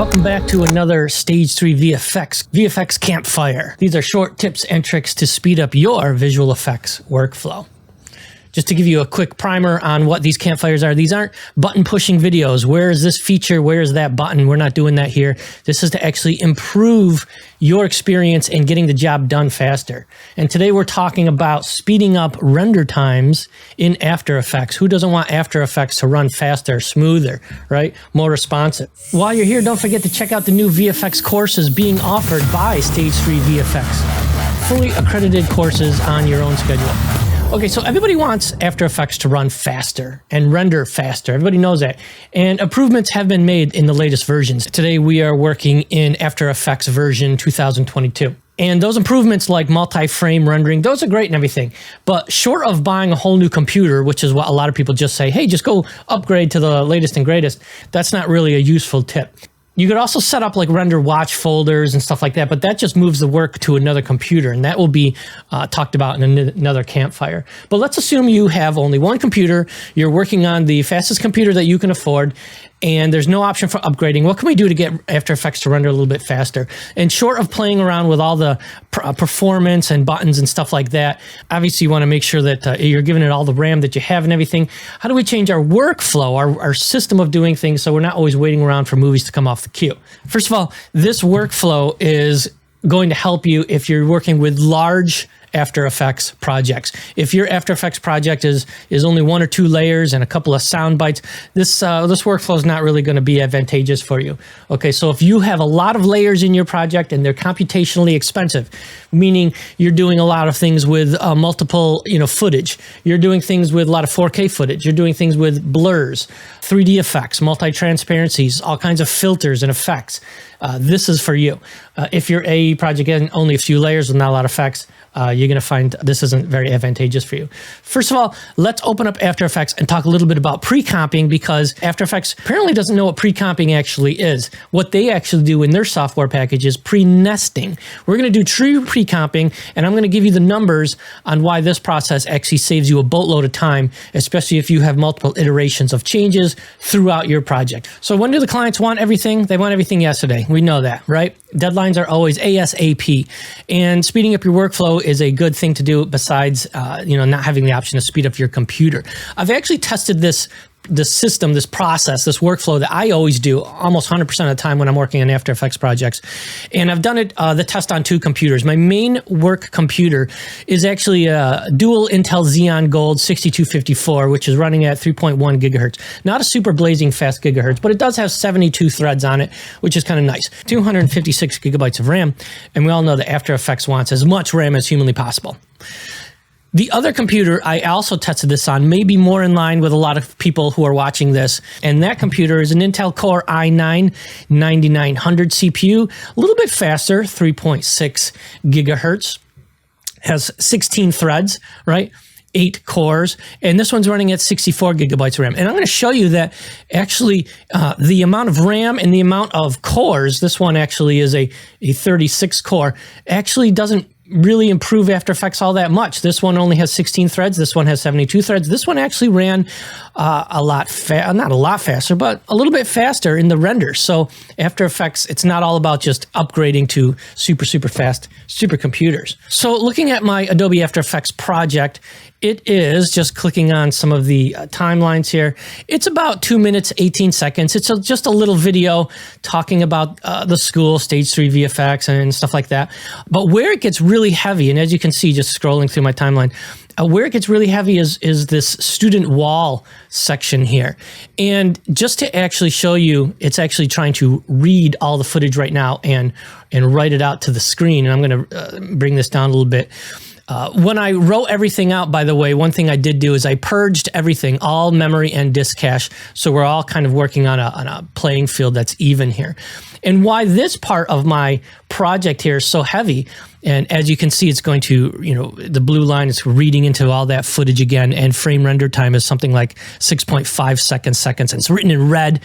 Welcome back to another Stage 3 VFX Campfire. These are short tips and tricks to speed up your visual effects workflow. Just to give you a quick primer on what these campfires are, these aren't button pushing videos. Where is this feature? Where is that button? We're not doing that here. This is to actually improve your experience and getting the job done faster. And today we're talking about speeding up render times in After Effects. Who doesn't want After Effects to run faster, smoother, right? More responsive. While you're here, don't forget to check out the new VFX courses being offered by Stage 3 VFX. Fully accredited courses on your own schedule. Okay, so everybody wants After Effects to run faster and render faster. Everybody knows that. And improvements have been made in the latest versions. Today we are working in After Effects version 2022. And those improvements like multi-frame rendering, those are great and everything. But short of buying a whole new computer, which is what a lot of people just say, hey, just go upgrade to the latest and greatest, that's not really a useful tip. You could also set up like render watch folders and stuff like that, but that just moves the work to another computer, and that will be talked about in another campfire. But let's assume you have only one computer, you're working on the fastest computer that you can afford, and there's no option for upgrading. What can we do to get After Effects to render a little bit faster? And short of playing around with all the performance and buttons and stuff like that, obviously you want to make sure that you're giving it all the RAM that you have and everything. How do we change our workflow, our system of doing things, so we're not always waiting around for movies to come off the queue? First of all, this workflow is going to help you if you're working with large After Effects projects. If your After Effects project is only one or two layers and a couple of sound bites, this workflow is not really going to be advantageous for you. Okay, so if you have a lot of layers in your project and they're computationally expensive, meaning you're doing a lot of things with multiple footage, you're doing things with a lot of 4K footage, you're doing things with blurs, 3D effects, multi-transparencies, all kinds of filters and effects, this is for you. If your AE project has only a few layers with not a lot of effects, you're going to find this isn't very advantageous for you. First of all, let's open up After Effects and talk a little bit about pre-comping, because After Effects apparently doesn't know what pre-comping actually is. What they actually do in their software package is pre-nesting. We're going to do true pre-comping, and I'm going to give you the numbers on why this process actually saves you a boatload of time, especially if you have multiple iterations of changes throughout your project. So when do the clients want everything? They want everything yesterday. We know that, right? Deadlines are always ASAP, and speeding up your workflow is a good thing to do besides, not having the option to speed up your computer. I've actually tested this system, this process, this workflow that I always do almost 100% of the time when I'm working on After Effects projects. And I've done the test on two computers. My main work computer is actually a dual Intel Xeon Gold 6254, which is running at 3.1 gigahertz. Not a super blazing fast gigahertz, but it does have 72 threads on it, which is kind of nice. 256 gigabytes of RAM. And we all know that After Effects wants as much RAM as humanly possible. The other computer I also tested this on may be more in line with a lot of people who are watching this, and that computer is an Intel Core i9 9900 CPU, a little bit faster, 3.6 gigahertz, has 16 threads, right? 8 cores, and this one's running at 64 gigabytes of RAM. And I'm going to show you that actually the amount of RAM and the amount of cores, this one actually is a 36 core, actually doesn't really improve After Effects all that much. This one only has 16 threads. This one has 72 threads. This one actually ran not a lot faster, but a little bit faster in the render. So After Effects, it's not all about just upgrading to super fast supercomputers. So looking at my Adobe After Effects project, it is just clicking on some of the timelines here. It's about 2 minutes, 18 seconds. It's just a little video talking about the school, Stage 3 VFX and stuff like that. But where it gets really heavy, and as you can see, just scrolling through my timeline, where it gets really heavy is this student wall section here. And just to actually show you, it's actually trying to read all the footage right now and write it out to the screen. And I'm going to bring this down a little bit. When I wrote everything out, by the way, one thing I did do is I purged everything, all memory and disk cache. So we're all kind of working on a playing field that's even here. And why this part of my project here is so heavy, and as you can see, it's going to, the blue line is reading into all that footage again, and frame render time is something like 6.5 seconds, and it's written in red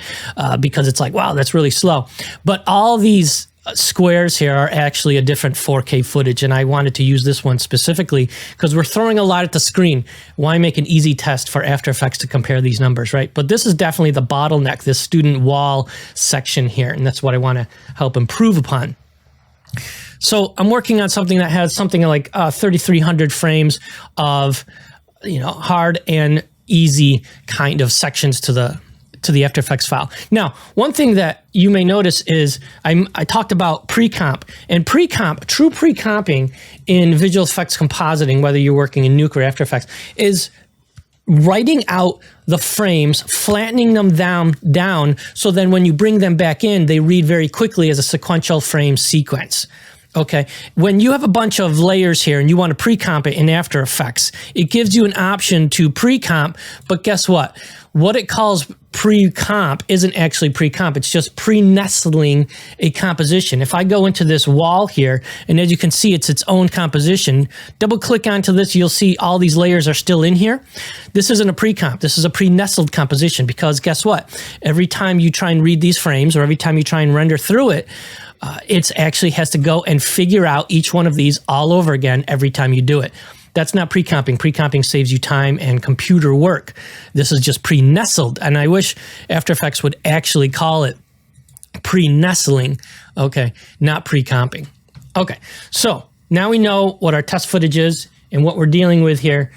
because it's like, wow, that's really slow. But all these squares here are actually a different 4K footage, and I wanted to use this one specifically because we're throwing a lot at the screen. Why make an easy test for After Effects to compare these numbers, right? But this is definitely the bottleneck, this student wall section here, and that's what I want to help improve upon. So I'm working on something that has something like 3,300 frames of, hard and easy kind of sections to the After Effects file. Now, one thing that you may notice is I talked about pre-comp, and pre-comp, true pre-comping in visual effects compositing, whether you're working in Nuke or After Effects, is writing out the frames, flattening them down, so then when you bring them back in, they read very quickly as a sequential frame sequence. Okay, when you have a bunch of layers here and you want to pre-comp it in After Effects, it gives you an option to pre-comp, but guess what? What it calls pre-comp isn't actually pre-comp, it's just pre-nestling a composition. If I go into this wall here, and as you can see, it's its own composition, double click onto this, you'll see all these layers are still in here. This isn't a pre-comp, this is a pre-nestled composition, because guess what? Every time you try and read these frames, or every time you try and render through it, it actually has to go and figure out each one of these all over again every time you do it. That's not pre-comping. Pre-comping saves you time and computer work. This is just pre-nestled, and I wish After Effects would actually call it pre-nestling, okay, not pre-comping. Okay, so now we know what our test footage is and what we're dealing with here.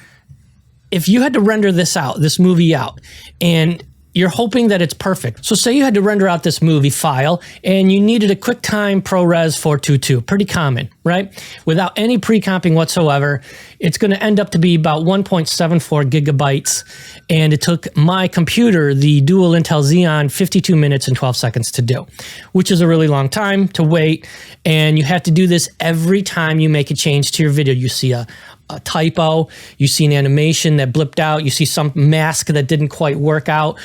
If you had to render this out, this movie out, and you're hoping that it's perfect. So say you had to render out this movie file and you needed a QuickTime ProRes 422, pretty common, right? Without any pre-comping whatsoever, it's going to end up to be about 1.74 gigabytes. And it took my computer, the dual Intel Xeon, 52 minutes and 12 seconds to do, which is a really long time to wait. And you have to do this every time you make a change to your video. You see a typo, you see an animation that blipped out, you see some mask that didn't quite work out,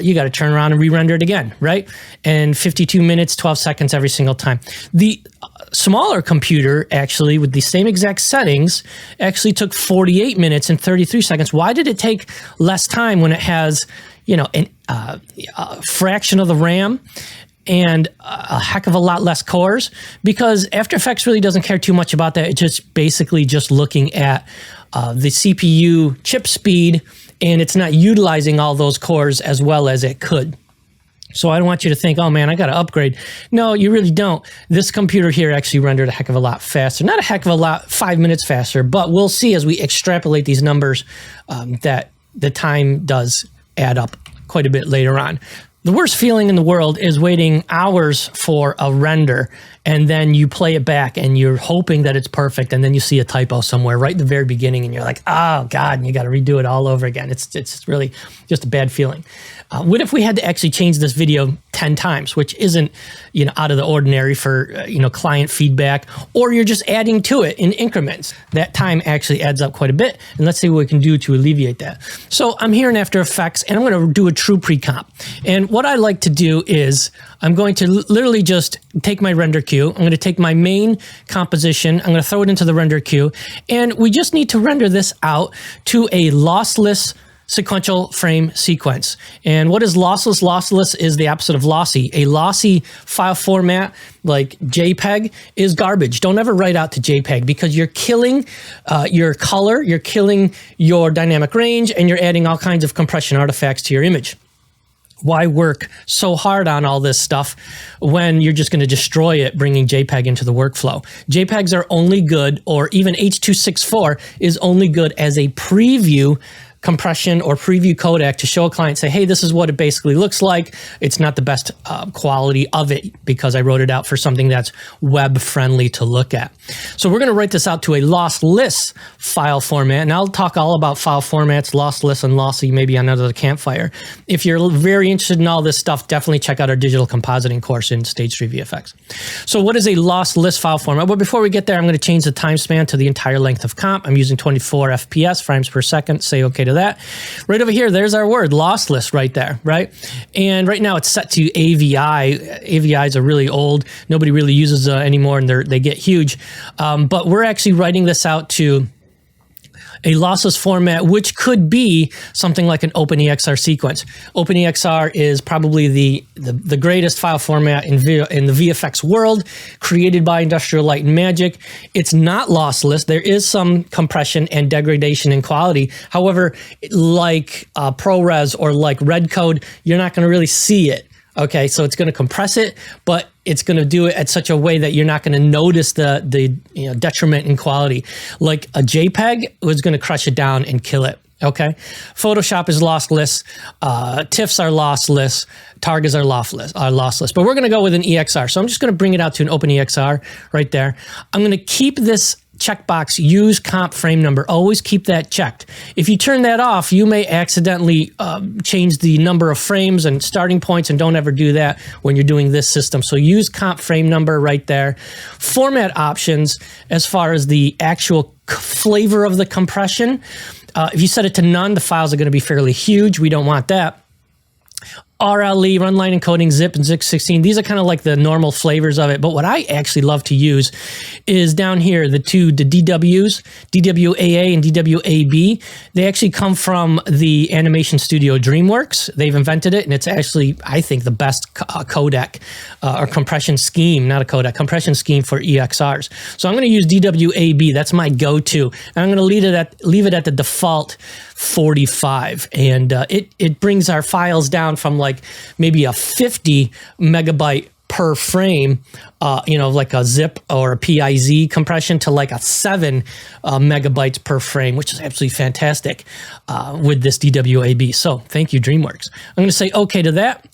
you got to turn around and re-render it again, right? And 52 minutes, 12 seconds every single time. The smaller computer, actually, with the same exact settings, actually took 48 minutes and 33 seconds. Why did it take less time when it has, a fraction of the RAM and a heck of a lot less cores? Because After Effects really doesn't care too much about that. It's just basically just looking at the CPU chip speed, and it's not utilizing all those cores as well as it could. So I don't want you to think, oh man, I got to upgrade. No, you really don't. This computer here actually rendered a heck of a lot faster. Not a heck of a lot, 5 minutes faster, but we'll see as we extrapolate these numbers that the time does add up quite a bit later on. The worst feeling in the world is waiting hours for a render, and then you play it back and you're hoping that it's perfect, and then you see a typo somewhere right in the very beginning and you're like, oh God, and you got to redo it all over again. It's really just a bad feeling. What if we had to actually change this video 10 times, which isn't, out of the ordinary for, client feedback, or you're just adding to it in increments. That time actually adds up quite a bit, and let's see what we can do to alleviate that. So I'm here in After Effects, and I'm going to do a true pre-comp. And what I like to do is I'm going to literally just take my render queue. I'm going to take my main composition. I'm going to throw it into the render queue, and we just need to render this out to a lossless sequential frame sequence. And what is lossless? Lossless is the opposite of lossy. A lossy file format like JPEG is garbage. Don't ever write out to JPEG, because you're killing your color, you're killing your dynamic range, and you're adding all kinds of compression artifacts to your image. Why work so hard on all this stuff when you're just going to destroy it bringing JPEG into the workflow? JPEGs are only good, or even H.264 is only good as a preview compression or preview codec to show a client, say, hey, this is what it basically looks like. It's not the best quality of it because I wrote it out for something that's web friendly to look at. So we're going to write this out to a lossless file format, and I'll talk all about file formats, lossless and lossy, maybe on another Campfire. If you're very interested in all this stuff, definitely check out our digital compositing course in Stage 3 VFX. So what is a lossless file format? Well, before we get there, I'm going to change the time span to the entire length of comp. I'm using 24 FPS, frames per second. Say okay to that. Right over here, there's our word, lossless, right there, right? And right now it's set to AVI. AVIs are really old. Nobody really uses anymore, and they get huge. But we're actually writing this out to a lossless format, which could be something like an OpenEXR sequence. OpenEXR is probably the greatest file format in the VFX world, created by Industrial Light and Magic. It's not lossless. There is some compression and degradation in quality. However, like ProRes or like Redcode, you're not going to really see it. Okay, so it's going to compress it, but it's going to do it at such a way that you're not going to notice the detriment in quality. Like a JPEG was going to crush it down and kill it. Okay, Photoshop is lossless, TIFFs are lossless, Targas are lossless. But we're going to go with an EXR. So I'm just going to bring it out to an OpenEXR right there. I'm going to keep this checkbox, use comp frame number. Always keep that checked. If you turn that off, you may accidentally change the number of frames and starting points, and don't ever do that when you're doing this system. So use comp frame number right there. Format options, as far as the actual flavor of the compression, if you set it to none, the files are going to be fairly huge. We don't want that. RLE, run line encoding, zip, and zip16. These are kind of like the normal flavors of it. But what I actually love to use is down here, the DWs, DWAA and DWAB. They actually come from the animation studio DreamWorks. They've invented it, and it's actually, I think, the best codec or compression scheme, not a codec, compression scheme for EXRs. So I'm going to use DWAB. That's my go-to. And I'm going to leave it at the default 45. And it brings our files down from like maybe a 50 megabyte per frame, like a zip or a PIZ compression, to like a 7 megabytes per frame, which is absolutely fantastic with this DWAB. So thank you, DreamWorks. I'm going to say okay to that.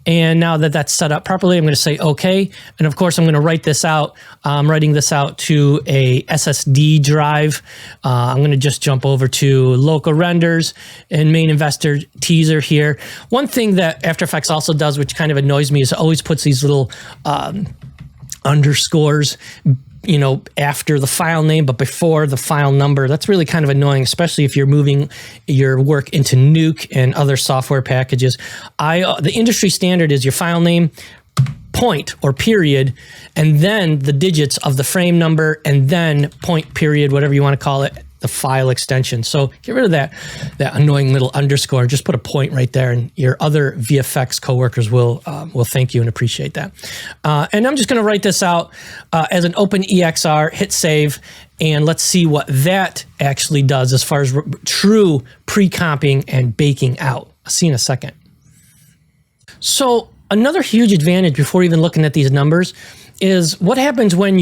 And now that that's set up properly, I'm going to say okay. And of course, I'm going to write this out. I'm writing this out to a SSD drive. I'm going to just jump over to local renders and main investor teaser here. One thing that After Effects also does, which kind of annoys me, is it always puts these little underscores after the file name, but before the file number. That's really kind of annoying, especially if you're moving your work into Nuke and other software packages. The industry standard is your file name, point or period, and then the digits of the frame number, and then point, period, whatever you want to call it, the file extension. So get rid of that annoying little underscore. Just put a point right there, and your other VFX coworkers will thank you and appreciate that. And I'm just going to write this out as an OpenEXR, hit save, and let's see what that actually does as far as true pre-comping and baking out. I'll see you in a second. So another huge advantage before even looking at these numbers is what happens when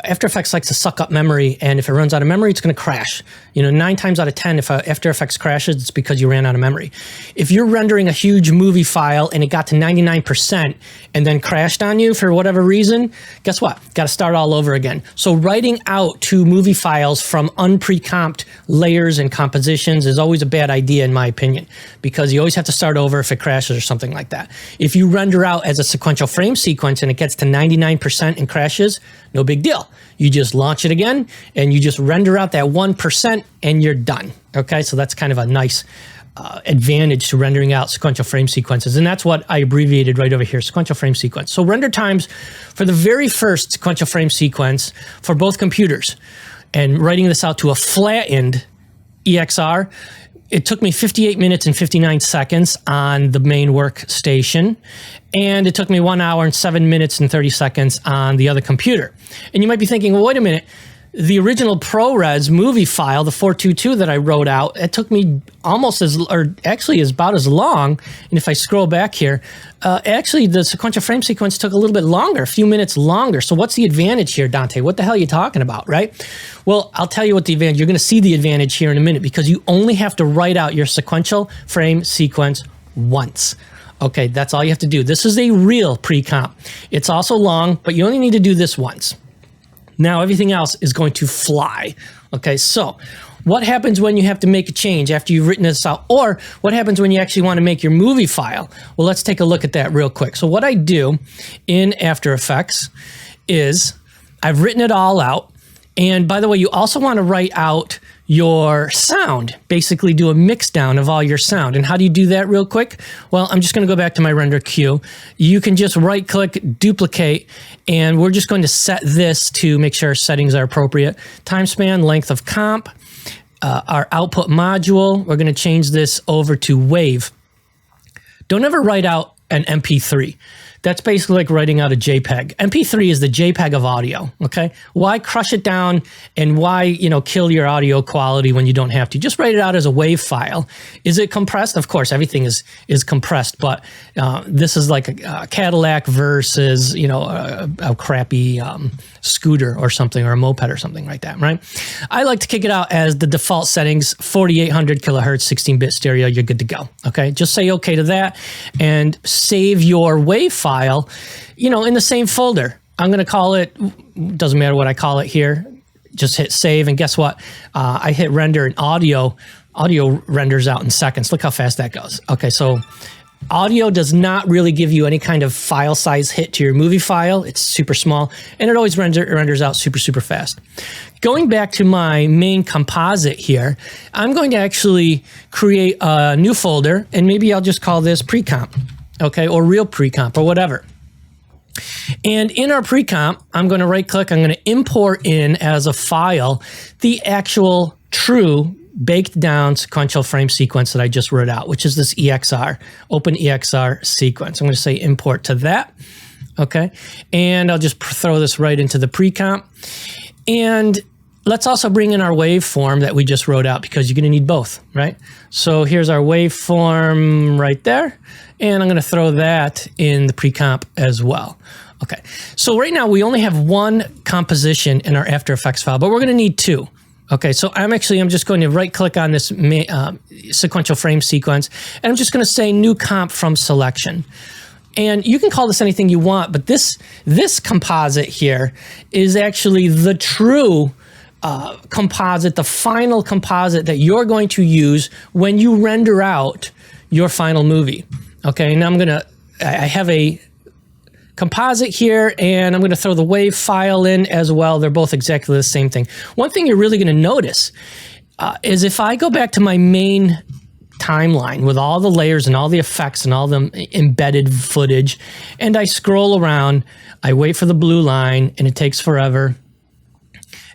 After Effects likes to suck up memory, and if it runs out of memory, it's going to crash. 9 times out of 10, if After Effects crashes, it's because you ran out of memory. If you're rendering a huge movie file and it got to 99% and then crashed on you for whatever reason, guess what? Got to start all over again. So writing out 2 movie files from unprecomped layers and compositions is always a bad idea, in my opinion, because you always have to start over if it crashes or something like that. If you render out as a sequential frame sequence and it gets to 99% and crashes, no big deal. You just launch it again and you just render out that 1% and you're done. Okay, so that's kind of a nice advantage to rendering out sequential frame sequences. And that's what I abbreviated right over here, sequential frame sequence. So render times for the very first sequential frame sequence for both computers, and writing this out to a flattened EXR, it took me 58 minutes and 59 seconds on the main workstation, and it took me 1 hour and 7 minutes and 30 seconds on the other computer. And you might be thinking, well, wait a minute, the original ProRes movie file, the 422 that I wrote out, it took me is about as long. And if I scroll back here, actually the sequential frame sequence took a little bit longer, a few minutes longer. So what's the advantage here, Dante? What the hell are you talking about, right? Well, I'll tell you what the advantage, you're going to see the advantage here in a minute, because you only have to write out your sequential frame sequence once. Okay, that's all you have to do. This is a real pre-comp. It's also long, but you only need to do this once. Now everything else is going to fly. Okay, so what happens when you have to make a change after you've written this out? Or what happens when you actually want to make your movie file? Well, let's take a look at that real quick. So what I do in After Effects is I've written it all out. And by the way, you also want to write out your sound, basically do a mix down of all your sound. And how do you do that real quick? Well, I'm just going to go back to my render queue. You can just right click, duplicate, and we're just going to set this to make sure our settings are appropriate. Time span, length of comp, our output module. We're going to change this over to wave. Don't ever write out an MP3. That's basically like writing out a JPEG. MP3 is the JPEG of audio, okay? Why crush it down and why, you know, kill your audio quality when you don't have to? Just write it out as a WAV file. Is it compressed? Of course, everything is compressed, but this is like a Cadillac versus, you know, a crappy scooter or something, or a moped or something like that, right? I like to kick it out as the default settings, 4800 kilohertz, 16-bit stereo, you're good to go, okay? Just say okay to that and save your WAV file, you know, in the same folder. I'm going to call it, doesn't matter what I call it here, just hit save, and guess what? I hit render, and audio renders out in seconds. Look how fast that goes. Okay, so audio does not really give you any kind of file size hit to your movie file. It's super small, and it always renders out super fast. Going back to my main composite here, I'm going to actually create a new folder, and maybe I'll just call this Precomp, okay, or Real Precomp, or whatever. And in our Precomp, I'm going to right click, I'm going to import in as a file the actual true baked down sequential frame sequence that I just wrote out, which is this EXR, open EXR sequence. I'm going to say import to that, okay? And I'll just throw this right into the Precomp. And let's also bring in our waveform that we just wrote out, because you're going to need both, right? So here's our waveform right there, and I'm going to throw that in the Precomp as well. Okay, so right now we only have one composition in our After Effects file, but we're going to need two. Okay, so I'm just going to right click on this sequential frame sequence, and I'm just going to say new comp from selection. And you can call this anything you want, but this composite here is actually the true composite, the final composite that you're going to use when you render out your final movie. Okay, and I have a composite here, and I'm going to throw the WAV file in as well. They're both exactly the same thing. One thing you're really going to notice is if I go back to my main timeline with all the layers and all the effects and all the embedded footage, and I scroll around, I wait for the blue line, and it takes forever.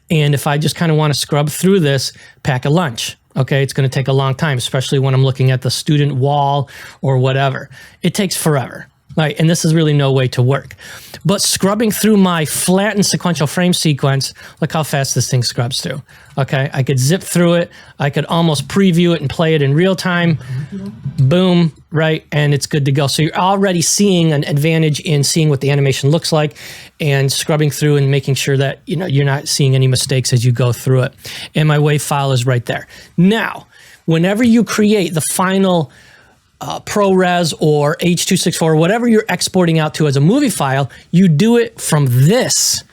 And if I just kind of want to scrub through this, pack a lunch. Okay, it's going to take a long time, especially when I'm looking at the student wall or whatever. It takes forever. Right, and this is really no way to work. But scrubbing through my flattened sequential frame sequence, look how fast this thing scrubs through. Okay, I could zip through it. I could almost preview it and play it in real time. Boom, right, and it's good to go. So you're already seeing an advantage in seeing what the animation looks like and scrubbing through and making sure that, you know, you're not seeing any mistakes as you go through it. And my WAV file is right there. Now, whenever you create the final ProRes or H.264, whatever you're exporting out to as a movie file, you do it from this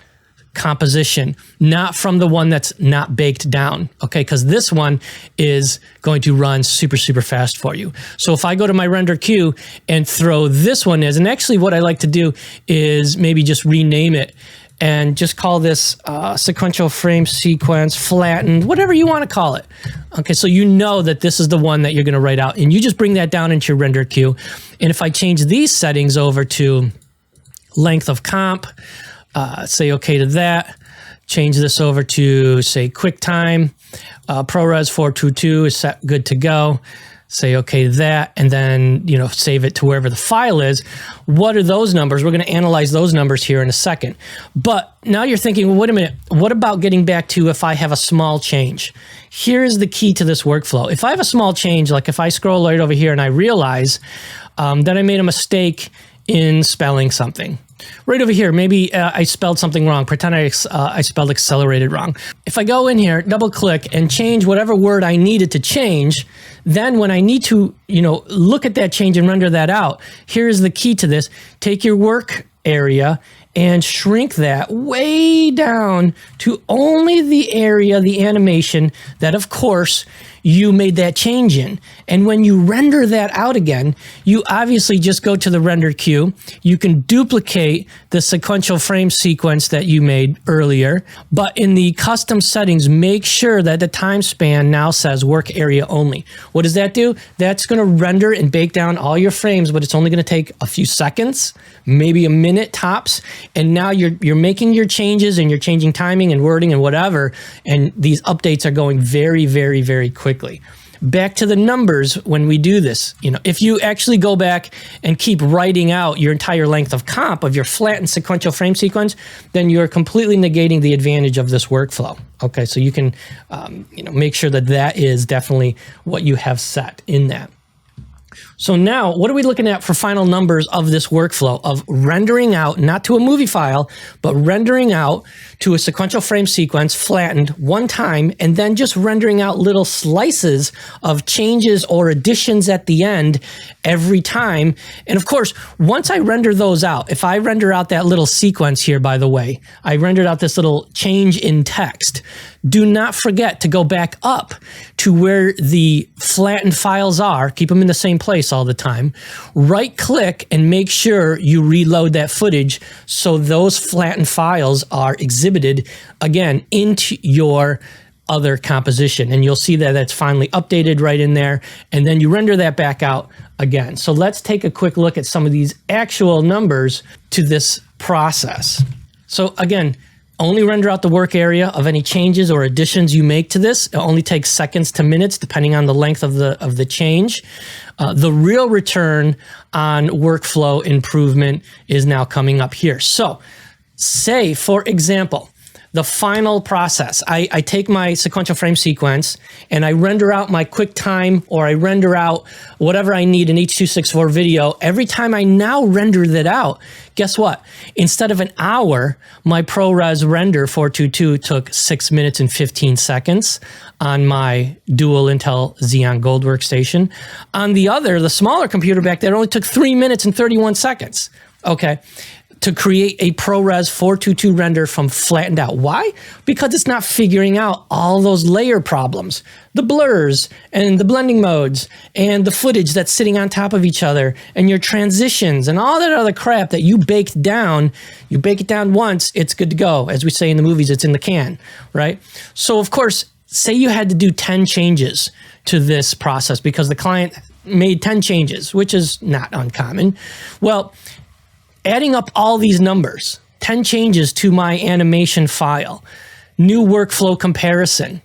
composition, not from the one that's not baked down, okay? Because this one is going to run super fast for you. So if I go to my render queue and throw this one as, and actually what I like to do is maybe just rename it and just call this sequential frame sequence, flattened, whatever you want to call it. Okay, so you know that this is the one that you're going to write out, and you just bring that down into your render queue. And if I change these settings over to length of comp, say okay to that, change this over to, say, QuickTime, ProRes 422 is set, good to go. Say okay to that, and then, you know, save it to wherever the file is. What are those numbers? We're going to analyze those numbers here in a second. But now you're thinking, well, wait a minute, what about getting back to if I have a small change? Here's the key to this workflow. If I have a small change, like if I scroll right over here and I realize that I made a mistake in spelling something. Right over here, maybe I spelled something wrong. Pretend I spelled accelerated wrong. If I go in here, double click and change whatever word I needed to change, then when I need to, you know, look at that change and render that out, here's the key to this. Take your work area and shrink that way down to only the area, the animation that, of course, you made that change in. And when you render that out again, you obviously just go to the render queue. You can duplicate the sequential frame sequence that you made earlier, but in the custom settings, make sure that the time span now says work area only. What does that do? That's going to render and bake down all your frames, but it's only going to take a few seconds, maybe a minute tops. And now you're making your changes and you're changing timing and wording and whatever. And these updates are going very, very, very quickly. Back to the numbers when we do this, if you actually go back and keep writing out your entire length of comp of your flattened sequential frame sequence, then you're completely negating the advantage of this workflow. Okay, so you can make sure that that is definitely what you have set in that. So now, what are we looking at for final numbers of this workflow of rendering out, not to a movie file, but rendering out to a sequential frame sequence flattened one time, and then just rendering out little slices of changes or additions at the end every time. And of course, once I render those out, if I render out that little sequence here, by the way, I rendered out this little change in text. Do not forget to go back up to where the flattened files are. Keep them in the same place all the time. Right click and make sure you reload that footage so those flattened files are exhibited again into your other composition. And you'll see that that's finally updated right in there. And then you render that back out again. So let's take a quick look at some of these actual numbers to this process. So again, only render out the work area of any changes or additions you make to this. It only takes seconds to minutes, depending on the length of the change. The real return on workflow improvement is now coming up here. So say, for example, the final process, I take my sequential frame sequence and I render out my QuickTime, or I render out whatever I need in H.264 video. Every time I now render that out, guess what? Instead of an hour, my ProRes render 422 took 6 minutes and 15 seconds on my dual Intel Xeon Gold workstation. On the other, the smaller computer back there, only took 3 minutes and 31 seconds. Okay. To create a ProRes 422 render from flattened out. Why? Because it's not figuring out all those layer problems, the blurs and the blending modes and the footage that's sitting on top of each other and your transitions and all that other crap that you baked down. You bake it down once, it's good to go. As we say in the movies, it's in the can, right? So of course, say you had to do 10 changes to this process because the client made 10 changes, which is not uncommon. Well, adding up all these numbers, 10 changes to my animation file, new workflow comparison.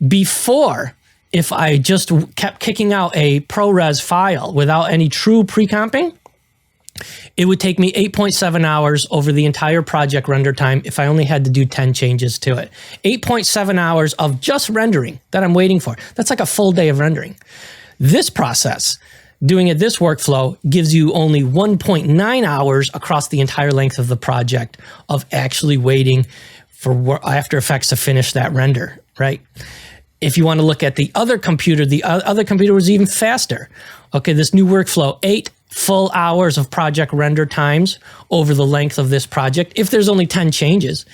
Before, if I just kept kicking out a ProRes file without any true pre-comping, it would take me 8.7 hours over the entire project render time if I only had to do 10 changes to it. 8.7 hours of just rendering that I'm waiting for. That's like a full day of rendering. This process, doing it this workflow, gives you only 1.9 hours across the entire length of the project of actually waiting for After Effects to finish that render, right? If you want to look at the other computer was even faster. Okay, this new workflow, 8 full hours of project render times over the length of this project. If there's only 10 changes,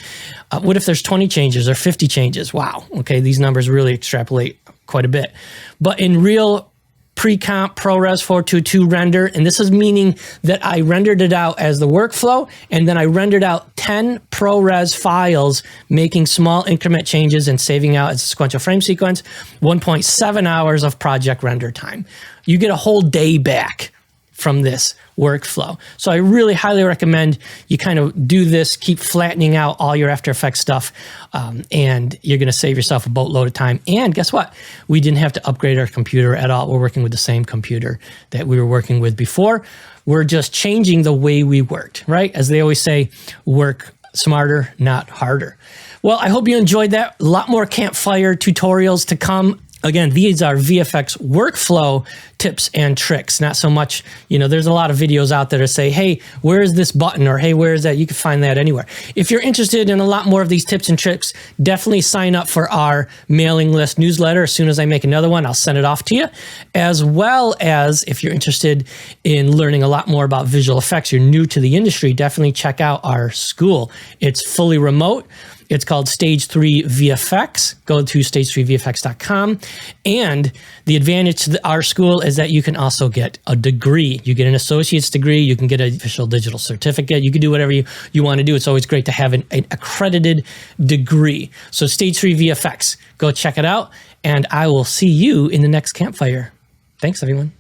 what if there's 20 changes or 50 changes? Wow, okay, these numbers really extrapolate quite a bit. But in real Precomp ProRes 422 render, and this is meaning that I rendered it out as the workflow, and then I rendered out 10 ProRes files, making small increment changes and saving out as a sequential frame sequence, 1.7 hours of project render time. You get a whole day back from this workflow. So I really highly recommend you kind of do this, keep flattening out all your After Effects stuff, and you're going to save yourself a boatload of time. And guess what? We didn't have to upgrade our computer at all. We're working with the same computer that we were working with before. We're just changing the way we worked, right? As they always say, work smarter, not harder. Well, I hope you enjoyed that. A lot more Campfire tutorials to come. Again, these are VFX workflow tips and tricks, not so much, there's a lot of videos out there to say, hey, where is this button? Or hey, where is that? You can find that anywhere. If you're interested in a lot more of these tips and tricks, definitely sign up for our mailing list newsletter. As soon as I make another one, I'll send it off to you. As well as if you're interested in learning a lot more about visual effects, you're new to the industry, definitely check out our school. It's fully remote. It's called Stage 3 VFX. Go to stage3vfx.com. And the advantage to our school is that you can also get a degree. You get an associate's degree. You can get an official digital certificate. You can do whatever you want to do. It's always great to have an accredited degree. So Stage 3 VFX. Go check it out. And I will see you in the next campfire. Thanks, everyone.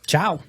Ciao.